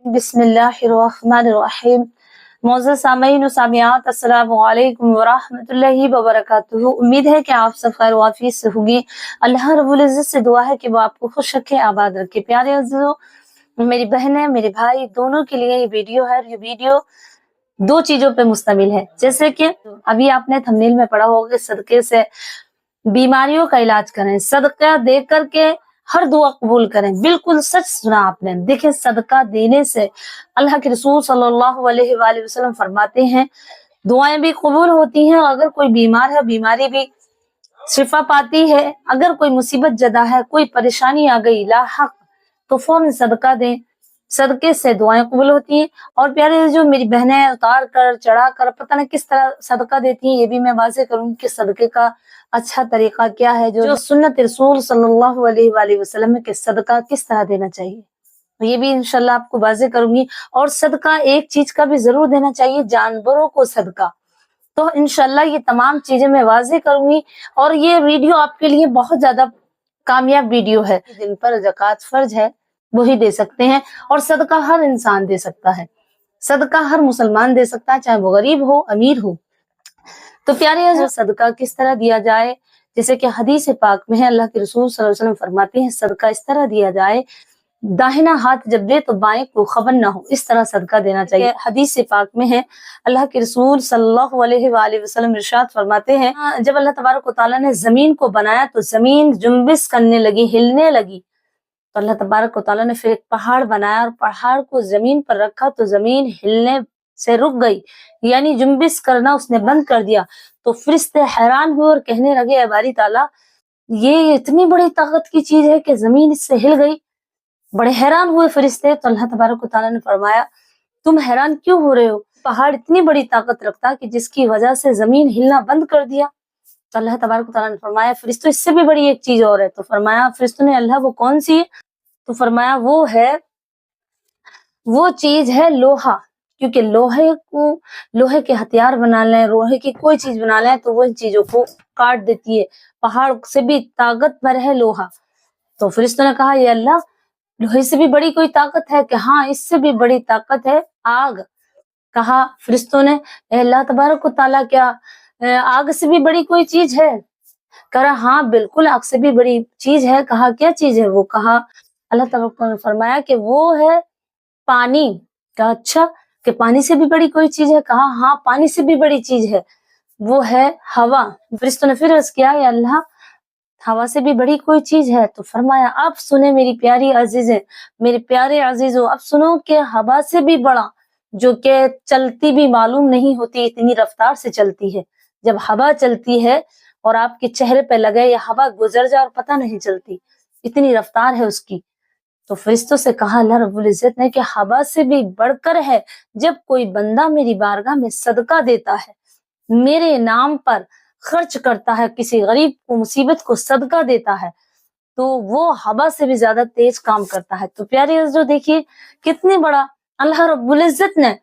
बिस्मिल्लाहिर्रहमानिर्रहीम। मोअज़्ज़ज़ सामीन व सामियात, अस्सलामु अलैकुम व रहमतुल्लाहि व बरकातुहू। उम्मीद है कि आप सब खैर व आफियत से होंगे। अल्लाह रब्बुल इज़्ज़त से दुआ है कि वो आपको खुश रखे, आबाद रखे। प्यारे अज़ीज़ों, मेरी बहनें, मेरे भाई दोनों के लिए ये वीडियो है। ये वीडियो दो चीजों पे मुश्तमिल है। जैसे कि अभी आपने थंबनेल में पढ़ा होगा, सदके से बीमारियों का इलाज करें, सदका दे करके हर दुआ कबूल करें। बिल्कुल सच सुना आपने। देखिए, सदका देने से अल्लाह के रसूल सल्लल्लाहु अलैहि वसल्लम फरमाते हैं दुआएं भी कबूल होती हैं, और अगर कोई बीमार है बीमारी भी शिफा पाती है। अगर कोई मुसीबत जदा है, कोई परेशानी आ गई लाहक, तो फौरन सदका दें, सदके से दुआएं कबूल होती हैं। और प्यारे जो मेरी बहनें उतार कर चढ़ा कर पता नहीं किस तरह सदका देती हैं, ये भी मैं वाज़ेह करूंगी कि सदके का अच्छा तरीका क्या है, जो सुन्नत रसूल सल्लल्लाहु अलैहि वसल्लम के सदका किस तरह देना चाहिए, ये भी इंशाल्लाह आपको वाज़ेह करूंगी। और सदका एक चीज का भी जरूर देना चाहिए, जानवरों को सदका। तो इंशाल्लाह ये तमाम चीजें मैं वाज़ेह करूंगी, और ये वीडियो आपके लिए बहुत ज्यादा कामयाब वीडियो है। जिन पर ज़कात फर्ज है वही दे सकते हैं, और सदका हर इंसान दे सकता है, सदका हर मुसलमान दे सकता है, चाहे वो गरीब हो अमीर हो। तो प्यारे जो सदका किस तरह दिया जाए, जैसे कि हदीस पाक में है, अल्लाह के रसूल सल्लल्लाहु अलैहि वसल्लम फरमाते हैं सदका इस तरह दिया जाए, दाहिना हाथ जब दे तो बाएं को खबर ना हो, इस तरह सदका देना चाहिए। हदीस पाक में है, अल्लाह के रसूल सल्लल्लाहु अलैहि वसल्लम इरशाद फरमाते हैं, जब अल्लाह तबारक व तआला ने जमीन को बनाया तो जमीन जुम्बिश करने लगी, हिलने लगी। तो अल्लाह तबारक व तआला ने फिर एक पहाड़ बनाया, और पहाड़ को जमीन पर रखा तो जमीन हिलने से रुक गई, यानी जुम्बिश करना उसने बंद कर दिया। तो फरिश्ते हैरान हुए और कहने लगे, ऐ बारी ताला, ये इतनी बड़ी ताकत की चीज है कि जमीन इससे हिल गई। बड़े हैरान हुए फरिश्ते। तो अल्लाह तबारक व तआला ने फरमाया, तुम हैरान क्यों हो रहे हो? पहाड़ इतनी बड़ी ताकत रखता कि जिसकी वजह से जमीन हिलना बंद कर दिया। तो अल्लाह तबारक व तआला ने फरमाया, फरिश्तों इससे भी बड़ी एक चीज और है। तो फरमाया, फरिश्तों ने, अल्लाह वो कौन सी है? तो फरमाया, वो चीज है लोहा। क्योंकि लोहे के हथियार बना लें, लोहे की कोई चीज बना लें तो वो इन चीजों को काट देती है। पहाड़ से भी ताकतवर है लोहा। तो फरिश्तों ने कहा, ये अल्लाह, लोहे से भी बड़ी कोई ताकत है? कि हाँ, इससे भी बड़ी ताकत है आग। कहा फरिश्तों ने, अल्लाह तबारक व तआला, क्या आग से भी बड़ी कोई चीज है? कहा हाँ बिल्कुल, आग से भी बड़ी चीज है। कहा क्या चीज है वो? कहा, अल्लाह तबारक ने फरमाया कि वो है पानी। कहा अच्छा, कि पानी से भी बड़ी कोई चीज है? कहा हाँ, पानी से भी बड़ी चीज है, वो है हवा। फरिश्तों ने फिर अर्ज किया, या अल्लाह, हवा से भी बड़ी कोई चीज है? तो फरमाया, अब सुने मेरी प्यारी अजीजें, मेरे प्यारे अजीजों, अब सुनो कि हवा से भी बड़ा, जो कि चलती भी मालूम नहीं होती, इतनी रफ्तार से चलती है। जब हवा चलती है और आपके चेहरे पे लगे, या हवा गुजर जाए और पता नहीं चलती, इतनी रफ्तार है उसकी। तो फरिश्तों से कहा अल्लाह रब्बुल इज्जत ने कि हवा से भी बढ़कर है जब कोई बंदा मेरी बारगाह में सदका देता है, मेरे नाम पर खर्च करता है, किसी गरीब को मुसीबत को सदका देता है, तो वो हवा से भी ज्यादा तेज काम करता है। तो प्यारे जो देखिए कितनी बड़ा अल्लाह रब्बुल इज्जत ने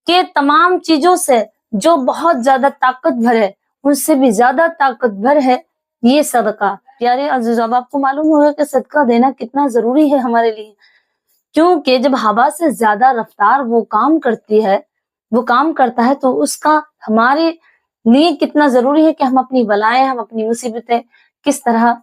के तमाम चीजों से जो बहुत ज्यादा ताकतवर है, उनसे भी ज्यादा ताकतवर है ये सदका। प्यारे अज़ीज़, अब आपको मालूम होगा कि सदका देना कितना जरूरी है हमारे लिए। क्योंकि जब हवा से ज्यादा रफ्तार वो काम करता है, तो उसका हमारे लिए कितना जरूरी है कि हम अपनी बलाएं, हम अपनी मुसीबतें किस तरह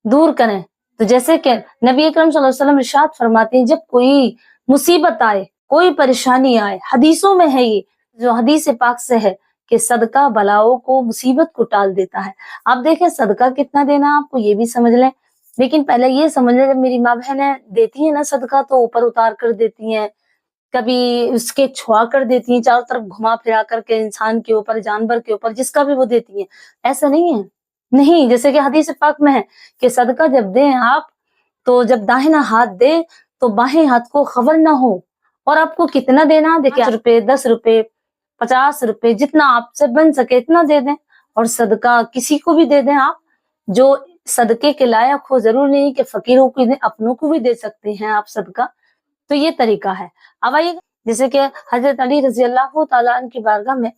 दूर करें। तो जैसे कि नबी अकरम सल्लल्लाहु अलैहि वसल्लम इरशाद फरमाते हैं, जब कोई मुसीबत आए, कोई परेशानी आए, हदीसों में है ये, जो हदीस पाक से है, कि सदका बलाओं को, मुसीबत को टाल देता है। आप देखें सदका कितना देना, आपको ये भी समझ लें। लेकिन पहले ये समझ लें, जब मेरी माँ बहनें देती है ना सदका, तो ऊपर उतार कर देती हैं, कभी उसके छुआ कर देती हैं, चारों तरफ घुमा फिरा करके, इंसान के ऊपर, जानवर के ऊपर, जिसका भी वो देती हैं। ऐसा नहीं है, नहीं। जैसे कि हदीस पाक में है कि सदका जब दें आप, तो जब दाहिना हाथ दे तो बाएं हाथ को खबर ना हो। और आपको कितना देना, देखिए 5 रुपए, 10 रुपए, 50 रुपए, जितना आपसे बन सके इतना दे दें। और सदका किसी को भी दे दें आप, जो सदके के लायक हो। जरूर नहीं कि फकीरों को दें, अपनों को भी दे सकते हैं आप सदका। तो ये तरीका है। अब आइए, जैसे कि हजरत अली रजी अल्लाह तआला अन्हु की बारगाह में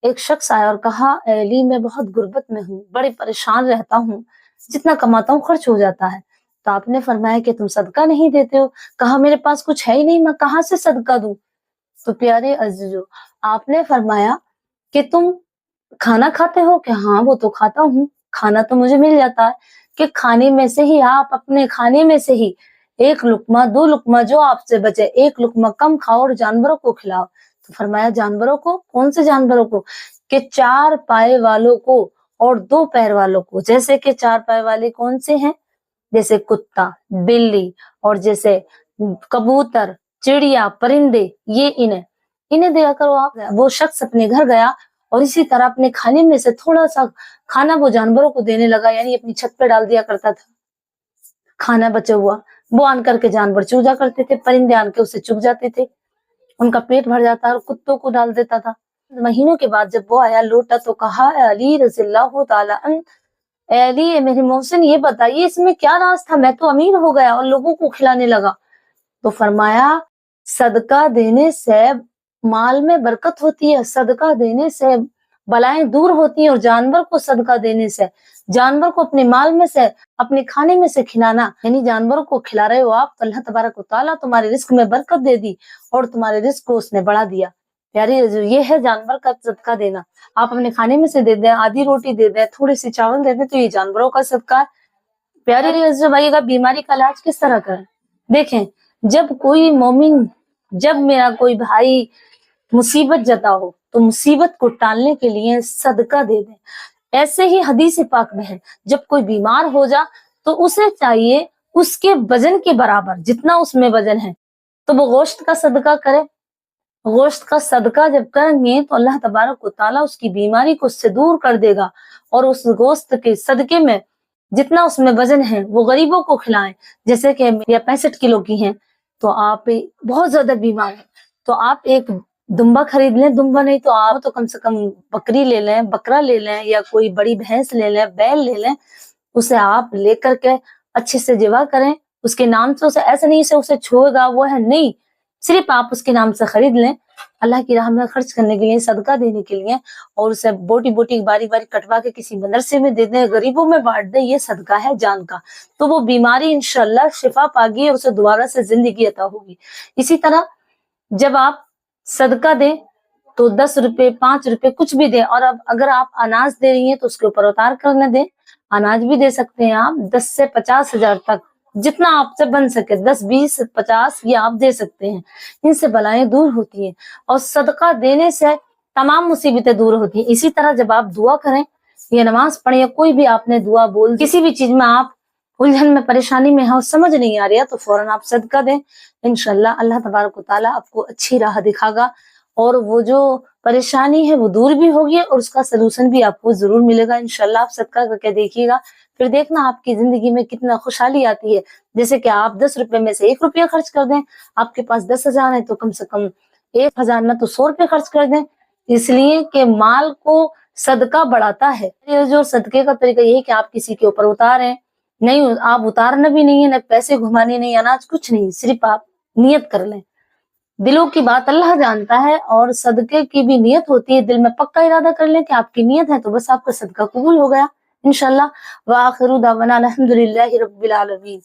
एक शख्स आया और कहा, अली, मैं बहुत गुर्बत में हूँ, बड़े परेशान रहता हूँ, जितना कमाता हूँ खर्च हो जाता है, तो आपने फरमाया कि तुम सदका नहीं देते हो। कहा मेरे पास कुछ है ही नहीं, मैं कहाँ से सदका दूं। तो प्यारे अजीजों, आपने फरमाया कि तुम खाना खाते हो, कि हाँ वो तो खाता हूँ, खाना तो मुझे मिल जाता है, कि खाने में से ही आप अपने खाने में से ही एक लुकमा 2 लुकमा जो आपसे बचे, एक लुकमा कम खाओ और जानवरों को खिलाओ। तो फरमाया जानवरों को, कौन से जानवरों को, कि 4 पाए वालों को और 2 पैर वालों को। जैसे कि 4 पाए वाले कौन से हैं, जैसे कुत्ता, बिल्ली, और जैसे कबूतर, चिड़िया, परिंदे, ये इन्हें दिया करो आप। वो शख्स अपने घर गया और इसी तरह अपने खाने में से थोड़ा सा खाना वो जानवरों को देने लगा, यानी अपनी छत पे डाल दिया करता था खाना बचा हुआ। वो आन करके जानवर चुग जा करते थे, परिंदे आन के उसे चुग जाते थे, उनका पेट भर जाता और कुत्तों को डाल देता था। महीनों के बाद जब वो आया लौटा तो कहा, अली रज़ियल्लाहु ताला अन, अली मेरे मोहसिन ये बताइए इसमें क्या राज था, मैं तो अमीर हो गया और लोगों को खिलाने लगा। तो फरमाया सदका देने से माल में बरकत होती है, सदका देने से बलाएं दूर होती हैं, और जानवर को सदका देने से, जानवर को अपने माल में से, अपने खाने में से खिलाना, यानी जानवरों को खिला रहे हो आप तो अल्लाह तबारक व तआला तुम्हारे रिस्क में बरकत दे दी और तुम्हारे रिस्क को उसने बढ़ा दिया। प्यारे ये है जानवर का सदका देना। आप अपने खाने में से दे दें, आधी रोटी दे दें, थोड़ी सी चावल दे दें, तो ये जानवरों का सदका है। प्यारे भाई, बीमारी का इलाज किस तरह करें, देखें, जब कोई मोमिन, जब मेरा कोई भाई मुसीबत जता हो तो मुसीबत को टालने के लिए सदका दे दें। ऐसे ही हदीस पाक में है, जब कोई बीमार हो जा तो उसे चाहिए उसके वजन के बराबर, जितना उसमें वजन है, तो वो गोश्त का सदका करे। गोश्त का सदका जब करेंगे तो अल्लाह तबारक व तआला उसकी बीमारी को उससे दूर कर देगा, और उस गोश्त के सदके में जितना उसमें वजन है वो गरीबों को खिलाएं। जैसे कि या 65 किलो की हैं तो आप बहुत ज्यादा बीमार है तो आप एक दुम्बा खरीद लें, दुम्बा नहीं तो आप तो कम से कम बकरी ले लें, बकरा ले लें, या कोई बड़ी भैंस ले लें, बैल ले लें, उसे आप लेकर के अच्छे से जिवा करें उसके नाम से। उसे ऐसा नहीं से उसे छुएगा वो है, नहीं, सिर्फ आप उसके नाम से खरीद लें अल्लाह की राह में खर्च करने के लिए, सदका देने के लिए, और उसे बोटी बोटी बारी बारी कटवा के किसी मदरसे में दे दें, गरीबों में बांट दें। ये सदका है जान का, तो वो बीमारी इंशाल्लाह शिफा पागी और उसे दोबारा से जिंदगी अता होगी। इसी तरह जब आप सदका दें तो 10 रुपए 5 रुपए कुछ भी दें, और अब अगर आप अनाज दे रही हैं तो उसके ऊपर उतार करने दें। अनाज भी दे सकते हैं आप 10 से 50 हजार तक, जितना आपसे बन सके, 10 20 50 ये आप दे सकते हैं। इनसे बलाएं दूर होती हैं और सदका देने से तमाम मुसीबतें दूर होती हैं। इसी तरह जब आप दुआ करें या नमाज पढ़े या कोई भी आपने दुआ बोल, किसी भी चीज में आप उलझन में परेशानी में हो, समझ नहीं आ रहा, तो फौरन आप सदका दें। इंशाल्लाह अल्लाह तबारक व तआला आपको अच्छी राह दिखागा और वो जो परेशानी है वो दूर भी होगी और उसका सलूशन भी आपको जरूर मिलेगा। इंशाल्लाह आप सदका करके देखिएगा, फिर देखना आपकी जिंदगी में कितना खुशहाली आती है। जैसे कि आप 10 रुपए में से 1 रुपया खर्च कर दें, आपके पास 10,000 है तो कम से कम 1,000 ना तो 100 रुपये खर्च कर दें, इसलिए कि माल को सदका बढ़ाता है। ये जो सदके का तरीका ये है कि आप किसी के ऊपर उतारें नहीं, आप उतारना भी नहीं है, न पैसे घुमाने, नहीं अनाज, कुछ नहीं, सिर्फ आप नियत कर लें। दिलों की बात अल्लाह जानता है और सदके की भी नियत होती है, दिल में पक्का इरादा कर लें कि आपकी नियत है तो बस आपका सदका कबूल हो गया इंशाल्लाह। व आखिरु दावाना अल्हम्दुलिल्लाहि रब्बिल आलमीन।